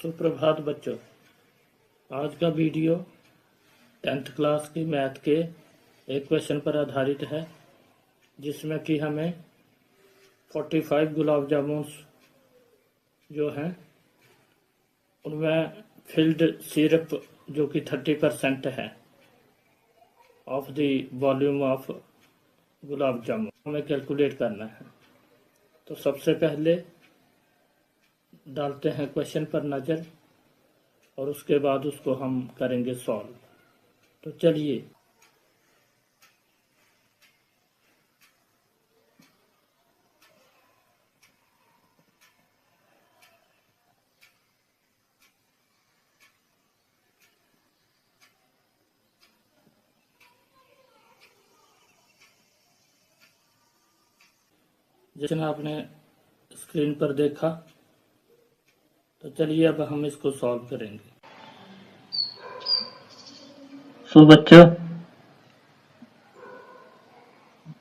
सुप्रभात बच्चों। आज का वीडियो 10th क्लास की मैथ के एक क्वेश्चन पर आधारित है, जिसमें कि हमें 45 गुलाब जामुन जो हैं उनमें फिल्ड सिरप जो कि 30% है of the volume of gulab jamun हमें कैलकुलेट करना है। तो सबसे पहले डालते हैं क्वेश्चन पर नज़र और उसके बाद उसको हम करेंगे सॉल्व। तो चलिए जैसे आपने स्क्रीन पर देखा, तो चलिए अब हम इसको सॉल्व करेंगे। बच्चों,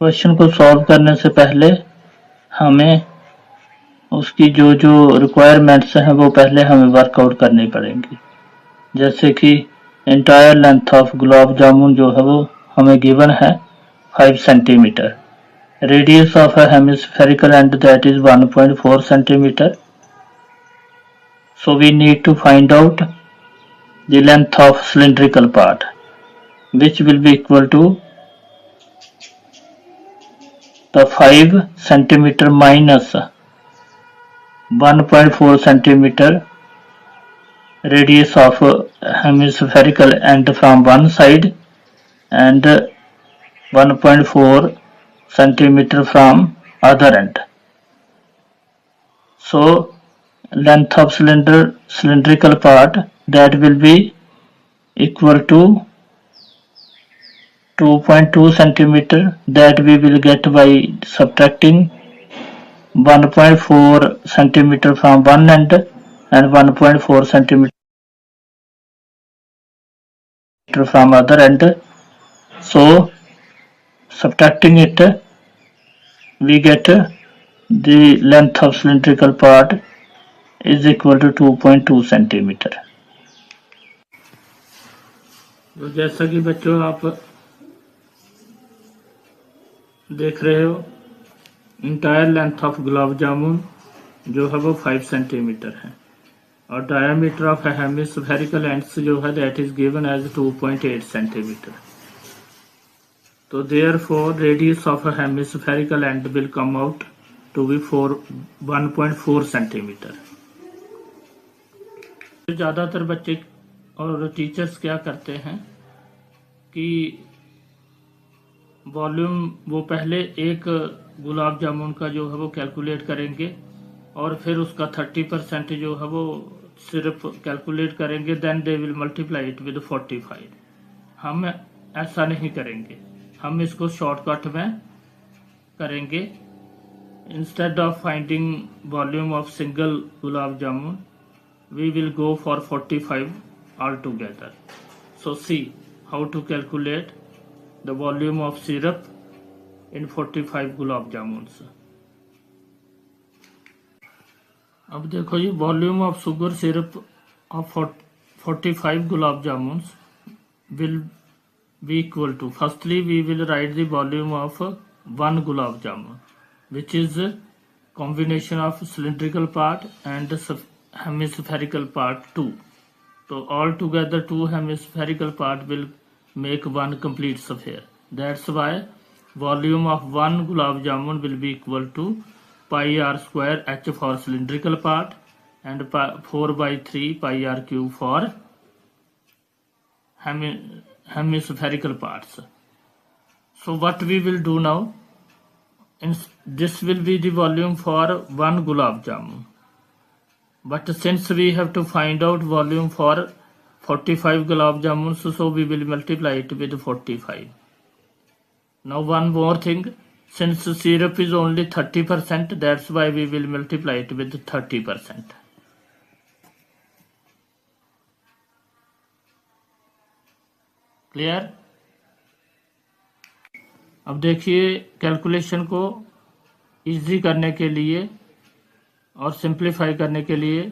क्वेश्चन को सॉल्व करने से पहले हमें उसकी जो रिक्वायरमेंट्स हैं वो पहले हमें वर्कआउट करनी पड़ेंगी। जैसे कि entire length of gulab jamun जो है वो हमें गिवन है 5 centimetre. Radius of a hemispherical end that is 1.4 centimeter. So we need to find out the length of cylindrical part, which will be equal to the 5 centimeter minus 1.4 centimeter radius of hemispherical end from one side and 1.4 centimeter from other end. So length of cylindrical part, that will be equal to 2.2 centimeter, that we will get by subtracting 1.4 centimeter from one end and 1.4 centimeter from other end. So subtracting it, we get the length of cylindrical part is equal to 2.2 centimeter. तो जैसा कि बच्चों आप देख रहे हो, entire length of gulab jamun जो है वो 5 सेंटीमीटर है और डायमीटर ऑफ हेमिस्फेरिकल एंड्स जो है that is given as 2.8 centimetre. तो therefore radius of hemispherical end will come out to be 1.4 centimetre. ज़्यादातर बच्चे और टीचर्स क्या करते हैं कि वॉल्यूम वो पहले एक गुलाब जामुन का जो है वो कैलकुलेट करेंगे और फिर उसका 30% जो है वो सिर्फ कैलकुलेट करेंगे, then they will multiply it with 45। हम ऐसा नहीं करेंगे, हम इसको शॉर्टकट में करेंगे। Instead of finding volume of single gulab jamun we will go for 45 altogether. So see how to calculate the volume of syrup in 45 gulab jamuns. अब देखो ये volume of sugar syrup of 45 gulab jamuns will be equal to, firstly we will write the volume of one gulab jamun, which is a combination of cylindrical part and hemispherical part 2. So all together 2 hemispherical part will make one complete sphere. That's why volume of one gulab jamun will be equal to pi r square h for cylindrical part and 4/3 pi r cube for hemispherical parts. So what we will do now, this will be the volume for one gulab jamun. But since we have to find out volume for 45 gulab jamuns, so we will multiply it with 45. Now one more thing, since syrup is only 30%, that's why we will multiply it with 30%. Clear? अब देखिए calculation को easy करने के लिए और simplify करने के लिए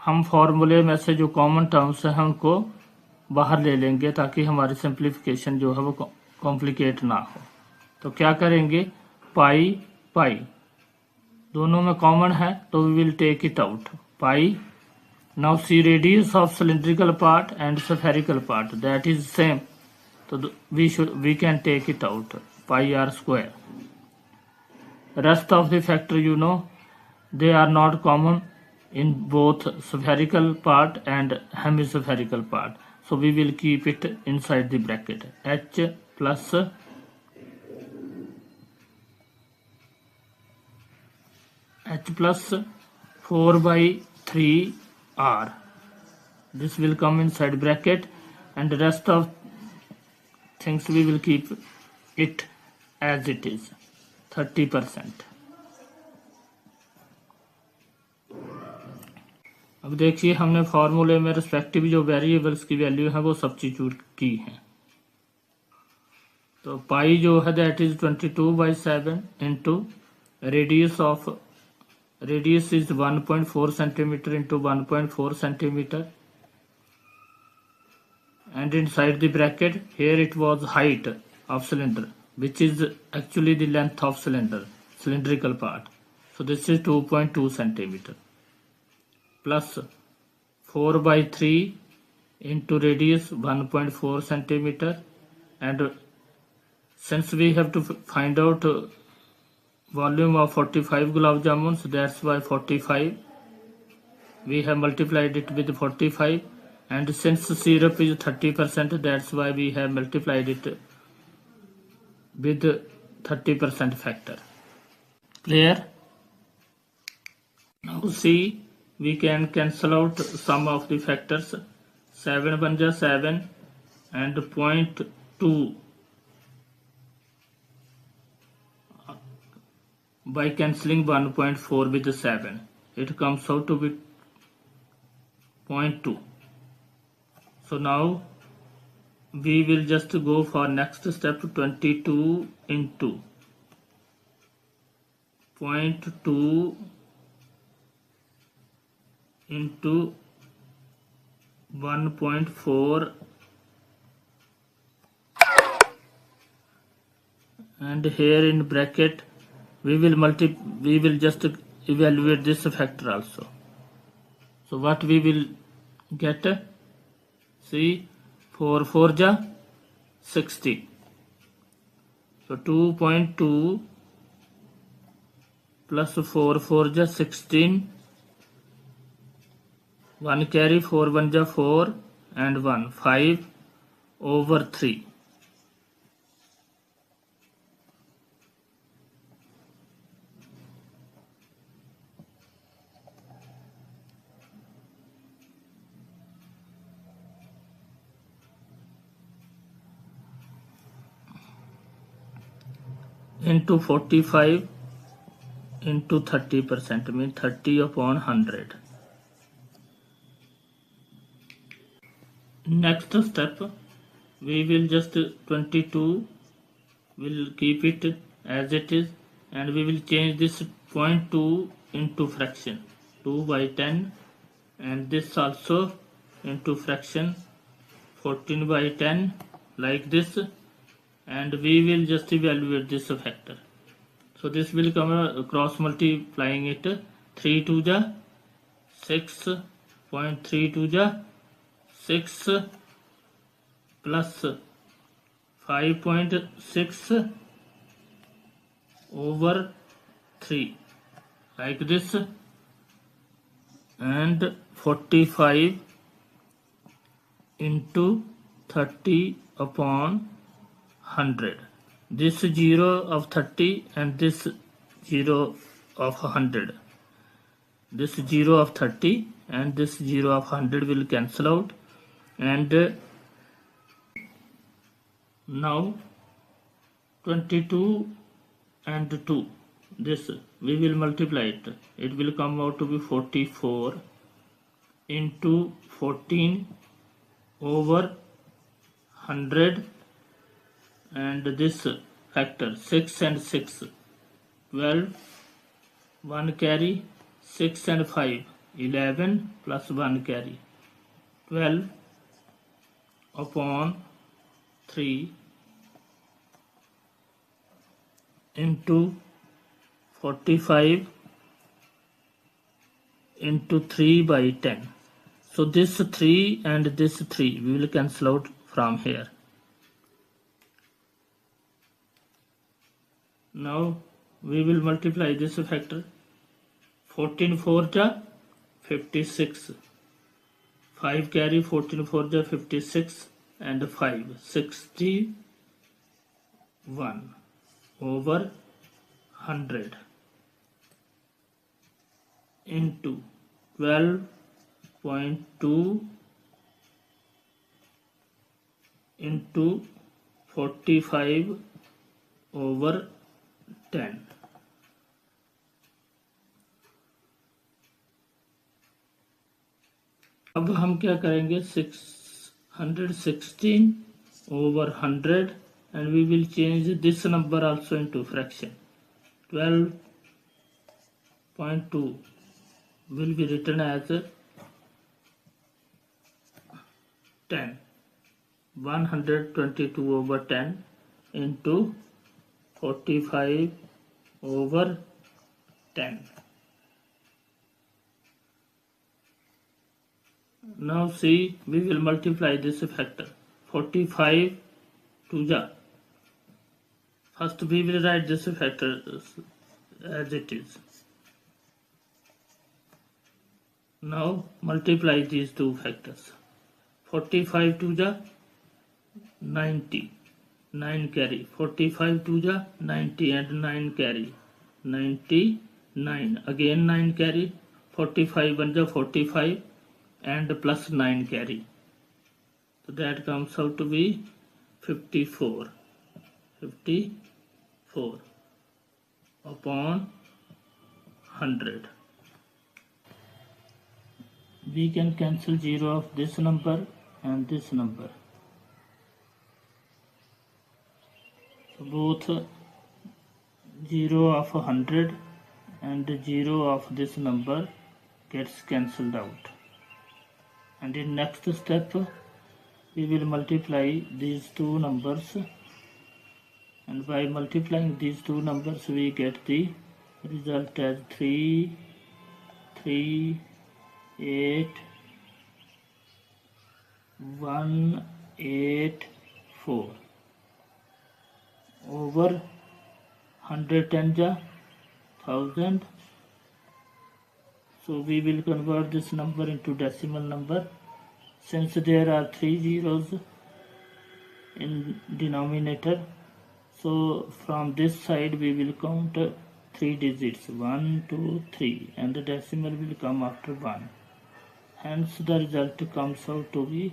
हम फॉर्मूले में से जो कॉमन टर्म्स हैं उनको बाहर ले लेंगे ताकि हमारी सिंप्लीफिकेशन जो है वो कॉम्प्लिकेट ना हो। तो क्या करेंगे, पाई पाई दोनों में कॉमन है तो we will take it out. Pi, now see radius of cylindrical part and spherical part that is same, तो we can take it out, pi R square. Rest of the factor you know they are not common in both spherical part and hemispherical part, so we will keep it inside the bracket. H plus 4 by 3 R, this will come inside bracket, and the rest of things we will keep it as it is, 30%। अब देखिए हमने फॉर्मूले में respective जो variables की value है वो substitute की है। तो पाई जो है that is 22/7 into radius is 1.4 centimetre into 1.4 centimetre, and inside the bracket here it was height of cylinder which is actually the length of cylindrical part, so this is 2.2 centimeter plus 4/3 into radius 1.4 centimeter, and since we have to find out volume of 45 gulab jamuns, that's why 45 we have multiplied it with 45, and since syrup is 30%, that's why we have multiplied it with 30% factor. Clear? Now see, we can cancel out some of the factors. 7 1 ja 7 and 0.2 by cancelling 1.4 with 7, it comes out to be 0.2. So now we will just go for next step, 22 into 0.2 into 1.4, and here in bracket we will just evaluate this factor also. So what we will get, see, 4 4 ja 60, so 2.2 plus 4 4 ja 16, 1 carry, 4 1 ja 4 and 1 5/3. Into 45 into 30%, means 30/100. Next step, we will just 22 will keep it as it is, and we will change this 0.2 into fraction, 2/10, and this also into fraction, 14/10, like this, and we will just evaluate this factor. So this will come cross multiplying it, 3 2 ja 6, 0.32 ja 6 plus 5.6/3, like this, and 45 into 30/100. This 0 of 30 and this 0 of 100. This 0 of 30 and this 0 of 100 will cancel out, and now 22 and 2, this we will multiply it. It will come out to be 44 into 14/100, and this factor 6 and 6, 12, 1 carry, 6 and 5, 11 plus 1 carry, 12 upon 3 into 45 into 3 by 10. So this 3 and this 3 we will cancel out from here. Now we will multiply this factor. 14 4 ja 56, 5 carry, 14 4 ja 56 and 5 61 over 100 into 12.2 into 45 over 10. अब हम क्या करेंगे 616 over 100 and we will change this number also into fraction. 12.2 will be written as 10. 122 over 10 into 45 over 10. Now see, we will multiply this factor. 45 to the first we will write this factor as it is. Now multiply these two factors. 45 to the 90, 9 carry. 45 to the 90 and 9 carry. 99, again 9 carry. 45 1 the 45 and plus 9 carry. So that comes out to be 54. 54 upon 100. We can cancel 0 of this number and this number. So both 0 of 100 and 0 of this number gets cancelled out. And in next step we will multiply these two numbers, and by multiplying these two numbers we get the result as 3, 3, 8, 1, 8, 4 over 110 ja 1000. So we will convert this number into decimal number. Since there are 3 zeros in denominator, so from this side we will count 3 digits, 1, 2, 3, and the decimal will come after 1. Hence the result comes out to be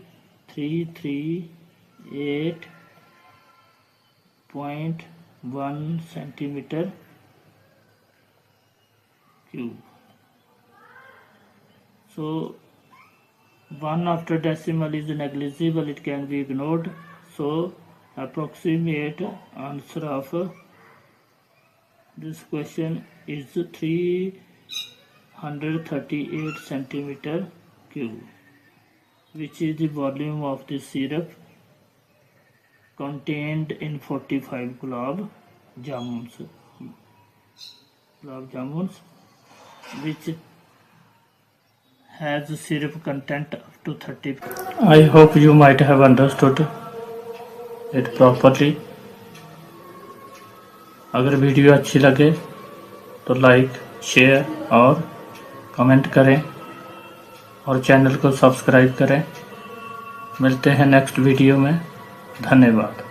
338.1 centimeter cube. So 1 after decimal is negligible, it can be ignored. So approximate answer of this question is 338 centimeter cube, which is the volume of the syrup contained in 45 gulab jamuns, which has syrup content up to 30. I hope you might have understood it properly. अगर video अच्छी लगे तो like, share और comment करें और channel को subscribe करें। मिलते हैं नेक्स्ट वीडियो में। धन्यवाद।